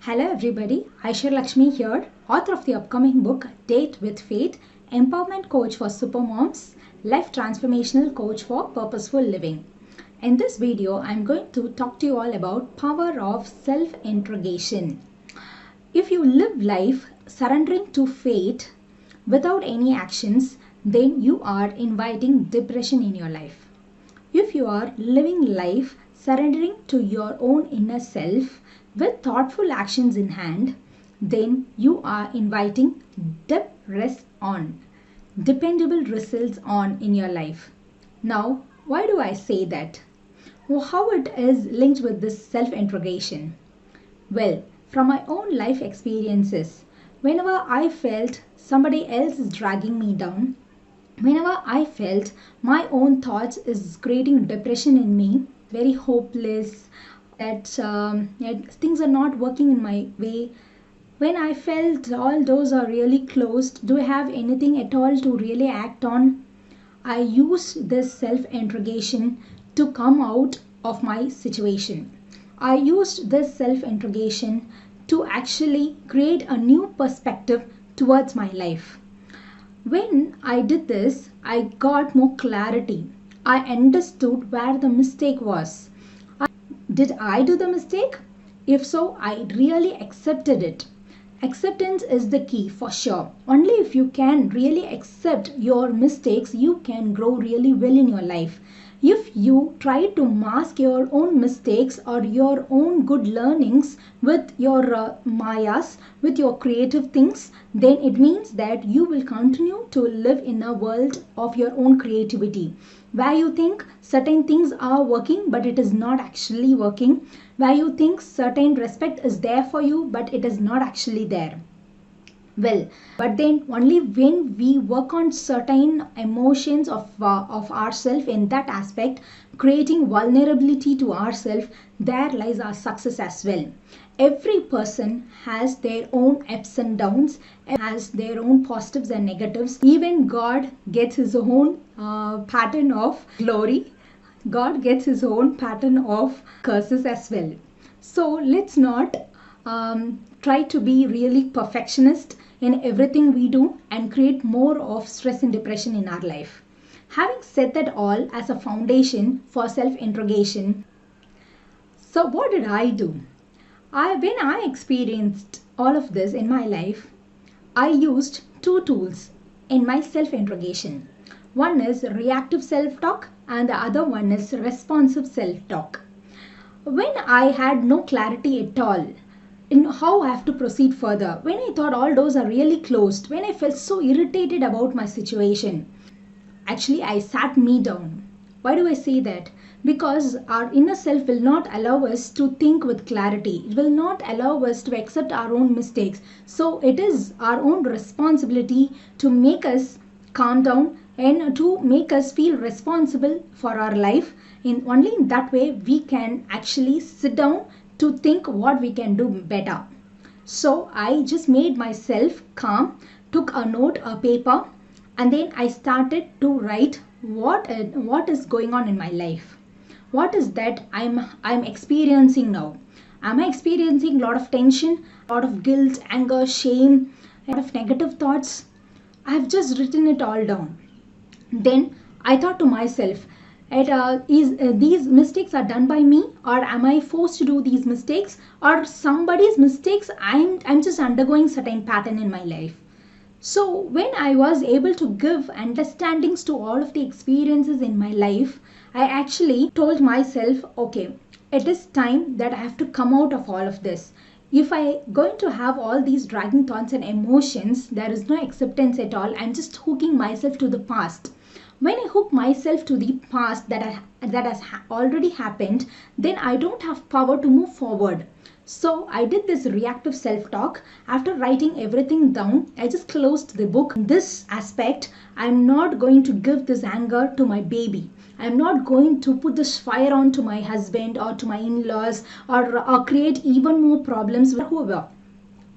Hello everybody, Aisha Lakshmi here, author of the upcoming book Date with Fate, Empowerment Coach for Supermoms, Life Transformational Coach for Purposeful Living. In this video, I'm going to talk to you all about power of self-interrogation. If you live life surrendering to fate without any actions, then you are inviting depression in your life. If you are living life surrendering to your own inner self with thoughtful actions in hand, then you are inviting DEP-RES-ON, dependable results on in your life. Now, why do I say that? How it is linked with this self-interrogation? Well, from my own life experiences, whenever I felt somebody else is dragging me down, whenever I felt my own thoughts is creating depression in me, very hopeless, that things are not working in my way, when I felt all doors are really closed, do I have anything at all to really act on? I used this self-interrogation to come out of my situation. I used this self-interrogation to actually create a new perspective towards my life. When I did this, I got more clarity. I understood where the mistake was. Did I do the mistake? If so, I really accepted it. Acceptance is the key for sure. Only if you can really accept your mistakes, you can grow really well in your life. If you try to mask your own mistakes or your own good learnings with your mayas, with your creative things, then it means that you will continue to live in a world of your own creativity, where you think certain things are working but it is not actually working, where you think certain respect is there for you but it is not actually there. Well, but then only when we work on certain emotions of ourselves in that aspect, creating vulnerability to ourselves, there lies our success as well. Every person has their own ups and downs, has their own positives and negatives. Even God gets his own pattern of glory. God gets his own pattern of curses as well. So let's not try to be really perfectionist in everything we do and create more of stress and depression in our life. Having said that all as a foundation for self-interrogation, so what did I do? When I experienced all of this in my life, I used two tools in my self-interrogation. One is reactive self-talk and the other one is responsive self-talk. When I had no clarity at all in how I have to proceed further, when I thought all doors are really closed, when I felt so irritated about my situation, actually I sat me down. Why do I say that? Because our inner self will not allow us to think with clarity. It will not allow us to accept our own mistakes. So it is our own responsibility to make us calm down and to make us feel responsible for our life. Only in that way we can actually sit down to think what we can do better. So I just made myself calm, took a note, a paper, and then I started to write what is going on in my life. What is that I'm experiencing now? Am I experiencing a lot of tension, a lot of guilt, anger, shame, a lot of negative thoughts? I've just written it all down. Then I thought to myself, these mistakes are done by me, or am I forced to do these mistakes, or somebody's mistakes? I'm just undergoing certain pattern in my life. So when I was able to give understandings to all of the experiences in my life, I actually told myself, okay, it is time that I have to come out of all of this. If I going to have all these dragging thoughts and emotions, there is no acceptance at all. I'm just hooking myself to the past. When I hook myself to the past that has already happened, then I don't have power to move forward. So I did this reactive self-talk. After writing everything down, I just closed the book. In this aspect, I'm not going to give this anger to my baby. I'm not going to put this fire on to my husband or to my in-laws or create even more problems with whoever.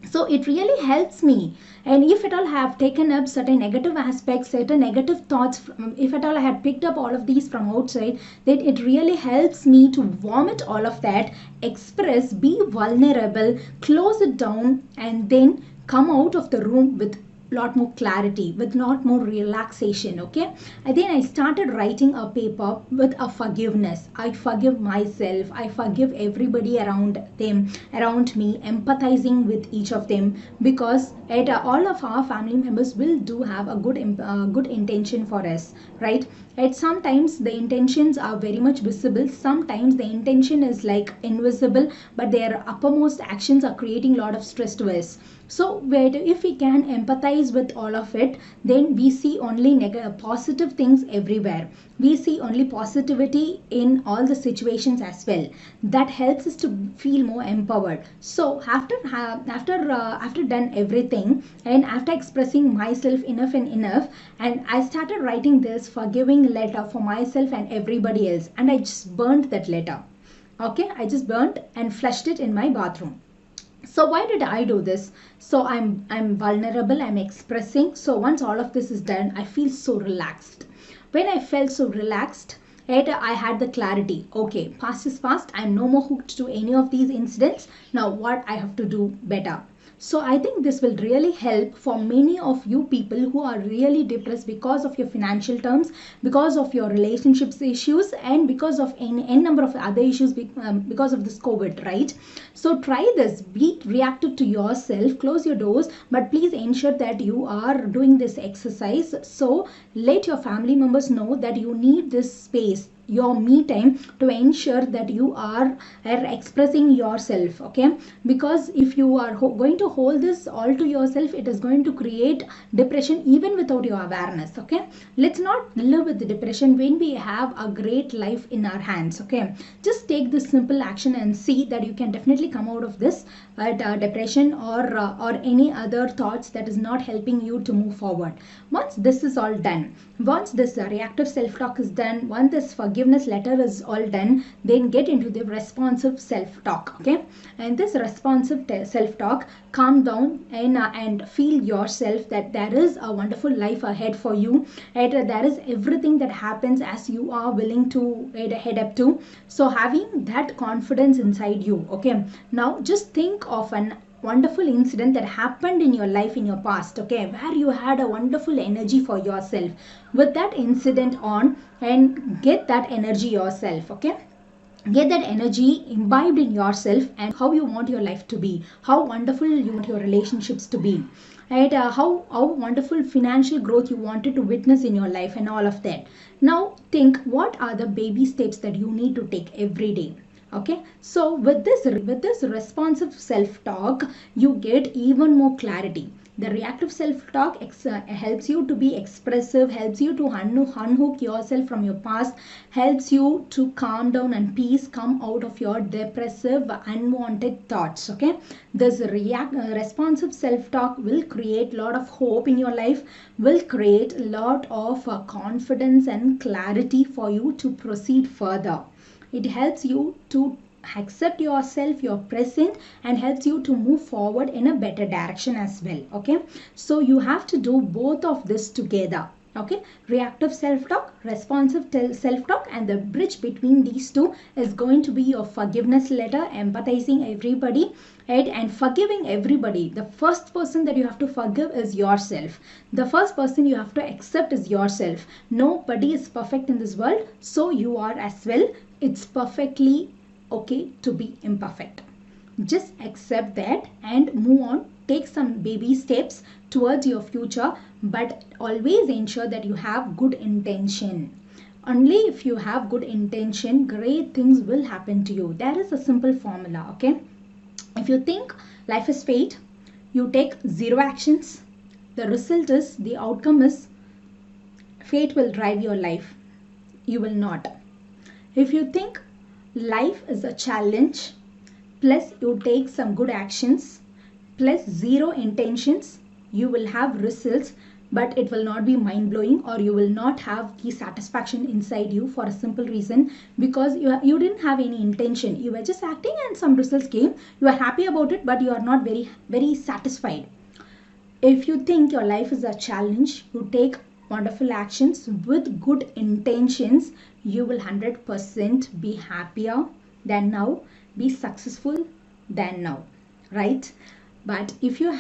So it really helps me. And if at all I have taken up certain negative aspects, certain negative thoughts if at all I had picked up all of these from outside, then it really helps me to vomit all of that, express, be vulnerable, close it down, and then come out of the room with lot more clarity, with lot more relaxation. Okay, and then I started writing a paper with a forgiveness. I forgive myself, I forgive everybody around me, empathizing with each of them, because all of our family members will do have a good intention for us, right? And sometimes the intentions are very much visible, sometimes the intention is like invisible, but their uppermost actions are creating a lot of stress to us. So if we can empathize with all of it, then we see only positive things everywhere. We see only positivity in all the situations as well. That helps us to feel more empowered. So after done everything, and after expressing myself enough, and I started writing this forgiving letter for myself and everybody else, and I just burned that letter. Okay, I just burnt and flushed it in my bathroom. So why did I do this? So I'm vulnerable, I'm expressing. So once all of this is done, I feel so relaxed. When I felt so relaxed, I had the clarity. Okay, past is past. I'm no more hooked to any of these incidents. Now what I have to do better. So I think this will really help for many of you people who are really depressed because of your financial terms, because of your relationships issues, and because of any number of other issues because of this COVID, right? So try this. Be reactive to yourself. Close your doors, but please ensure that you are doing this exercise. So let your family members know that you need this space, your me time, to ensure that you are expressing yourself. Okay, because if you are going to hold this all to yourself, it is going to create depression even without your awareness. Okay, let's not live with the depression when we have a great life in our hands. Okay, just take this simple action and see that you can definitely come out of this depression or any other thoughts that is not helping you to move forward. Once this is all done, once this reactive self-talk is done, once this forgiveness letter is all done, then get into the responsive self-talk. Okay, and this responsive self-talk, calm down and feel yourself that there is a wonderful life ahead for you, and there is everything that happens as you are willing to head up to. So having that confidence inside you. Okay, now just think of an wonderful incident that happened in your life in your past, okay, where you had a wonderful energy for yourself. With that incident on, and get that energy yourself. Okay, get that energy imbibed in yourself, and how you want your life to be, how wonderful you want your relationships to be, and how wonderful financial growth you wanted to witness in your life, and all of that. Now think, what are the baby steps that you need to take every day? Okay, so with this responsive self-talk, you get even more clarity. The reactive self-talk helps you to be expressive, helps you to unhook yourself from your past, helps you to calm down and peace, come out of your depressive, unwanted thoughts. Okay, this responsive self-talk will create a lot of hope in your life, will create a lot of confidence and clarity for you to proceed further. It helps you to accept yourself, your present, and helps you to move forward in a better direction as well. Okay, so you have to do both of this together. Okay, reactive self-talk, responsive self-talk, and the bridge between these two is going to be your forgiveness letter, empathizing everybody, right, and forgiving everybody. The first person that you have to forgive is yourself. The first person you have to accept is yourself. Nobody is perfect in this world, so you are as well. It's perfectly okay to be imperfect. Just accept that and move on. Take some baby steps towards your future, but always ensure that you have good intention. Only if you have good intention, great things will happen to you. There is a simple formula. Okay, if you think life is fate, you take 0 actions. The result is, the outcome is, fate will drive your life. You will not. If you think life is a challenge, plus you take some good actions, plus 0 intentions, you will have results. but it will not be mind-blowing, or you will not have the satisfaction inside you, for a simple reason, because you didn't have any intention. You were just acting and some results came. You are happy about it, but you are not very satisfied. If you think your life is a challenge, you take wonderful actions with good intentions, you will 100% be happier than now, be successful than now, right? But if you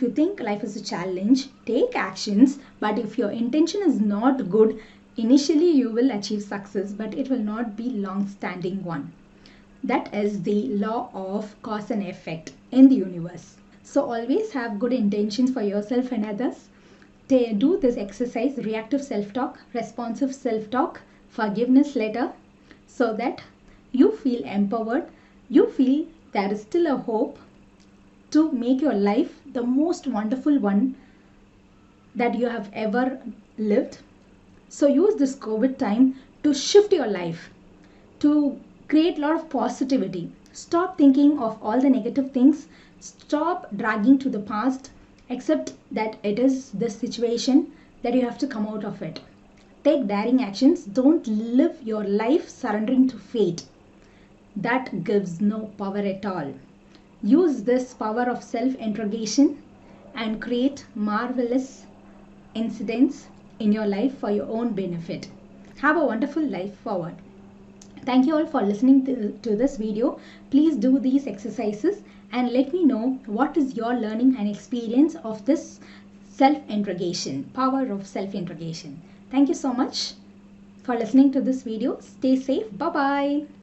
think life is a challenge, take actions, but if your intention is not good, initially you will achieve success, but it will not be long-standing one. That is the law of cause and effect in the universe. So always have good intentions for yourself and others. Do this exercise, reactive self-talk, responsive self-talk, forgiveness letter, so that you feel empowered, you feel there is still a hope to make your life the most wonderful one that you have ever lived. So use this COVID time to shift your life, to create a lot of positivity. Stop thinking of all the negative things. Stop dragging to the past. Accept that it is this situation, that you have to come out of it. Take daring actions. Don't live your life surrendering to fate. That gives no power at all. Use this power of self-interrogation and create marvelous incidents in your life for your own benefit. Have a wonderful life forward. Thank you all for listening to this video. Please do these exercises and let me know what is your learning and experience of this self-interrogation, power of self-interrogation. Thank you so much for listening to this video. Stay safe. Bye-bye.